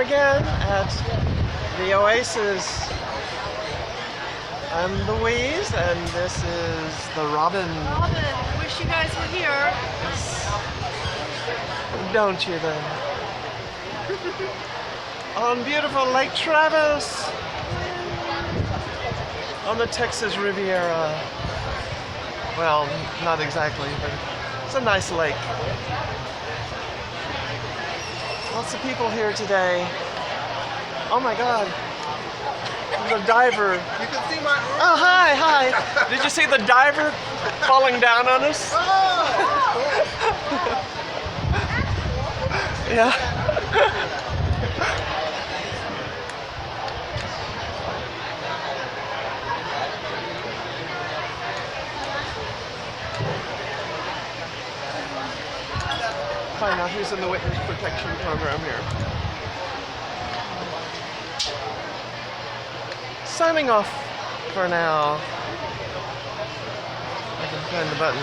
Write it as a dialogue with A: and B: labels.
A: here again at the Oasis. I'm the Wheeze, and this is the Robin.
B: Robin, wish you guys were here.
A: Don't you then? On beautiful Lake Travis, on the Texas Riviera. Well, not exactly, but it's a nice lake. Lots of people here today. Oh my God, the diver.
C: You can see my arm.
A: Oh, hi. Did you see the diver falling down on us? Yeah. Find out who's in the witness protection program here. Signing off for now. I can find the button.